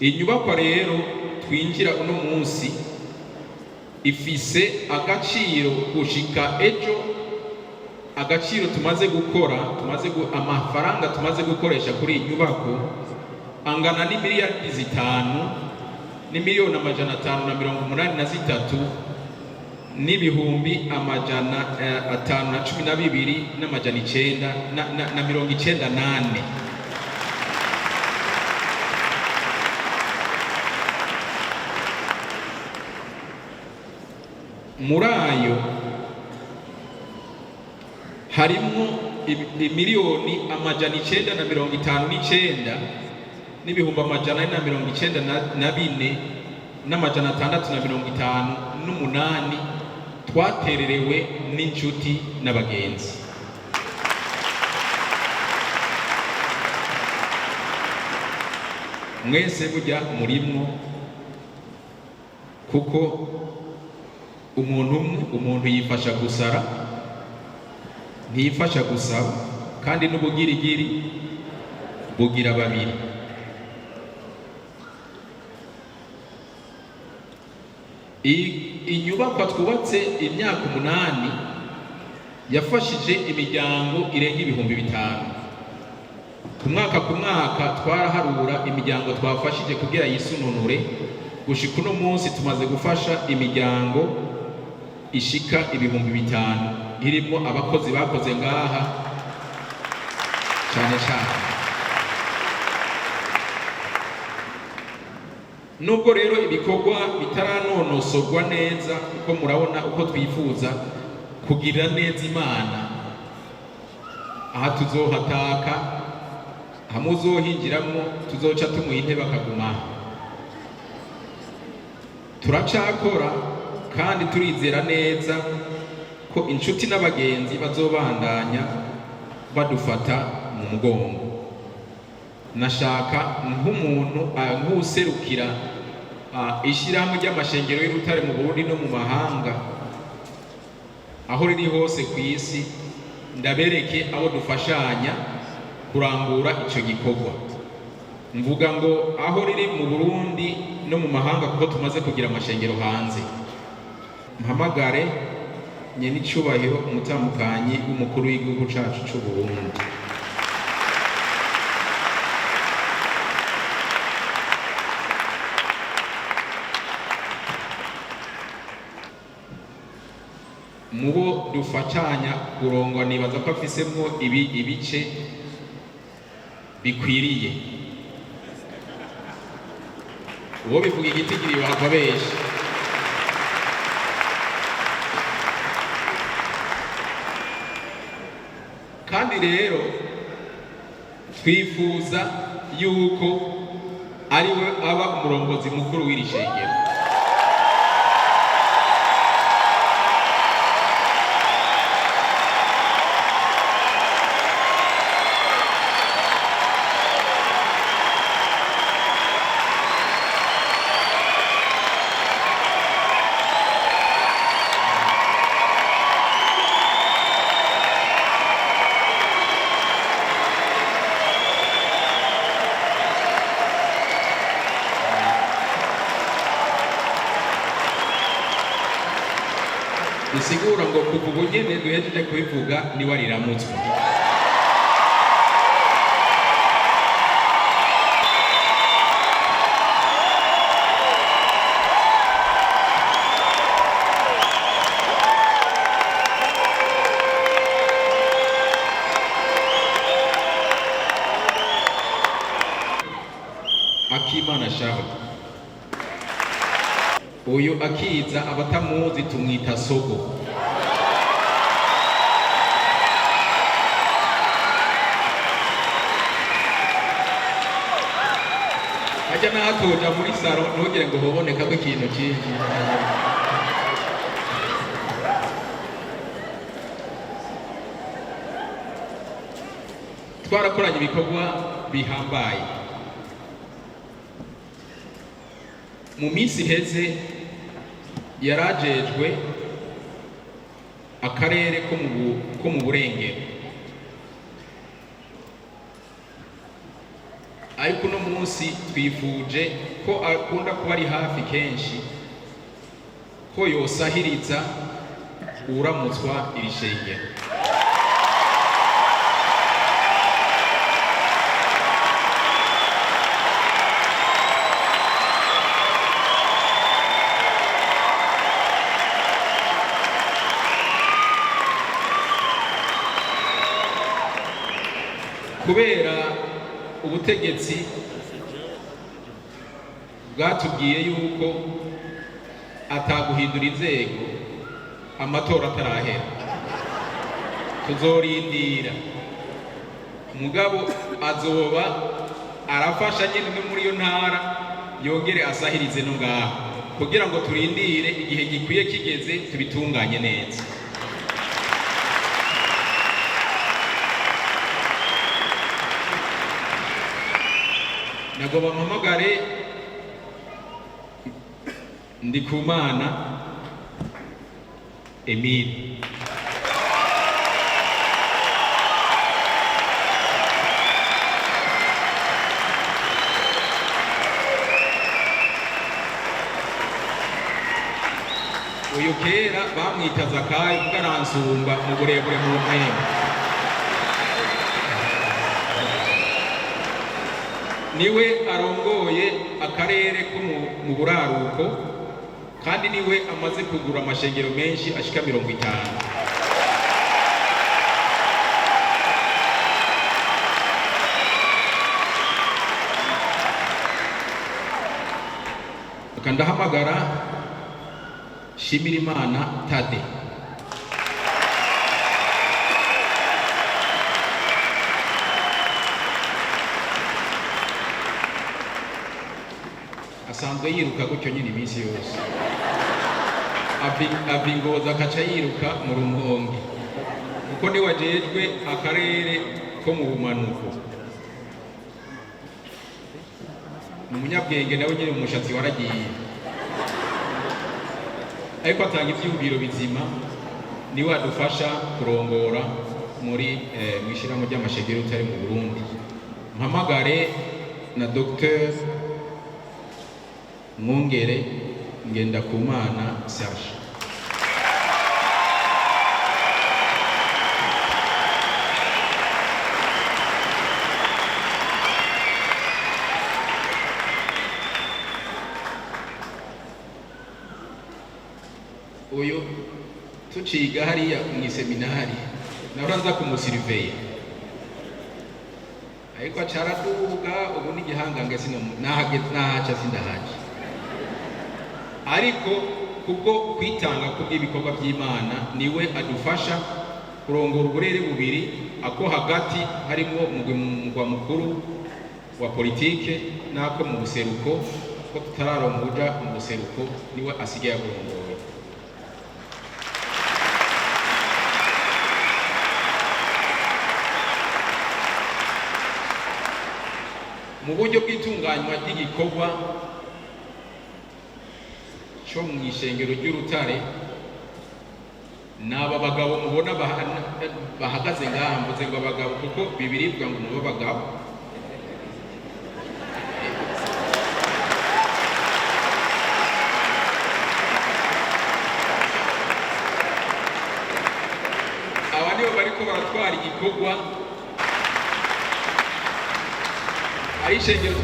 inyubakwa rero twinjira uno munsi ifise agaciro gushika ejo, agaciro tumaze gukora, amafaranga tumaze gukoresha kuri iyi nyubako angana n'imiliyardi zitanu n'imiliyoni amajana 583 n'ibihumbi amajana 512 n'amajana 998. Muri ayo harimo miliyoni amajana 959 n'ibihumbi amajana 494 n'amajana 658 twatererewe n'inshuti n'abagenzi. Mwese burya murimwo, kuko umuntu yifasha gusara, ntiyifasha gusaba, kandi n'ubugirigiri bugira babiri. Inyubakwa twubatse imyaka 8 yafashije imiryango irenga ibihumbi 5. Ku mwaka twaraharura imiryango twafashije kugira yisununure. Gushika uno munsi tumaze gufasha imiryango ishika ibihumbi 5, irimo abakozi bakoze ngaha cyane. Nubwo rero ibikorwa bitaranonosorwa neza, uko murabona uko twifuza kugira neza Imana, aha tuzohataka, hamwe uzohinjiramo tuzoca tumuha intebe akaguma. Turacakora kandi turizera neza ko inshuti n'abagenzi bazobandanya badufata mu mugongo. Nashaka nk'userukira ishyirahamwe ry'amashengero y'Urutare mu Burundi no mu mahanga, aho riri hose ku isi, ndabereke abo dufashanya kurangura icyo gikorwa. Mvuga ngo aho riri mu Burundi no mu mahanga, kuko tumaze kugira amashengero hanze. Mpamagare nyenicubahiro umutamukanyi w'umukuru w'igihugu cacu cy'u Burundi, mubo dufashanya kurongwa. Nibaza ko afisemwo ibice bikwiriye. Uwo bivuga igitigiri bakabesha. Kandi rero twifuza yuko ariwe aba umurongozi mukuru w'iri shengero. Bisigura ngo kuva ubu nyene duhejeje kubivuga niwe ariramutswe. Akimana Shaho, uyu akiza abatamuzi tumwita Sogo. Ajya natoja muri saro ntugire ngo hoboneka ko ikintu cyinshi. Twarakoranye ibikorwa bihambaye. Mu minsi heze yarajejwe akarere ko mu Burengero, ariko uno munsi twifuje ko akunda kuba ari hafi kenshi ko yosahiriza uramutswa iri shengero. Kubera ubutegetsi bwatubwiye yuko ataguhindura inzego amatora atarahera, tuzorindira mugabo azoba arafasha nyine no muri iyo ntara yongere asahirize no ngaho kugira ngo turindire igihe gikwiye kigeze tubitunganye neza. Nagoba mpamagare Ndikumana Emile, uyu kera bamwita Zakayo kuko aransumba mu burebure mu mpembe. Niwe arongoye akarere ko mu buraruko kandi niwe amaze kugura amashengero menshi ashika 50. Akandahamagara Shimirimana Tade, asanzwe yiruka gutyo nyine iminsi yose, avingoza akaca yiruka mu Rumonge kuko niwe ajejwe akarere ko mu bumanuko. Umunyabwenge nawe nyine umushatsi waragiye, ariko atanga ivyumviro bizima, niwe adufasha kurongora muri mwishiramo ry'amashengero utari mu Burundi. Mpamagare na Dr. Mwongere Ngendakumana Serge. Uyu tuciga hariya mu seminari naranza kumusiriveye, ariko acaraduga ubu ni gihangange sino nahaca sindahaje, ariko kubwo kwitanga kubw'ibikorwa by'Imana niwe adufasha kurongora uburere bubiri, ako hagati harimo umugwa mukuru wa politike nako mu buseruko, ko tutararongoja mu buseruko niwe asigaye kurongora. Mu buryo bw'itunganywa ry'igikorwa cyo mu ishengero ry'Urutare, n'aba bagabo mubona bahagaze ngaha, mvuze ngo abagabo kuko Bibiliya ivuga ngo mube abagabo. Aba nibo bariko baratwara igikorwa ari ishengero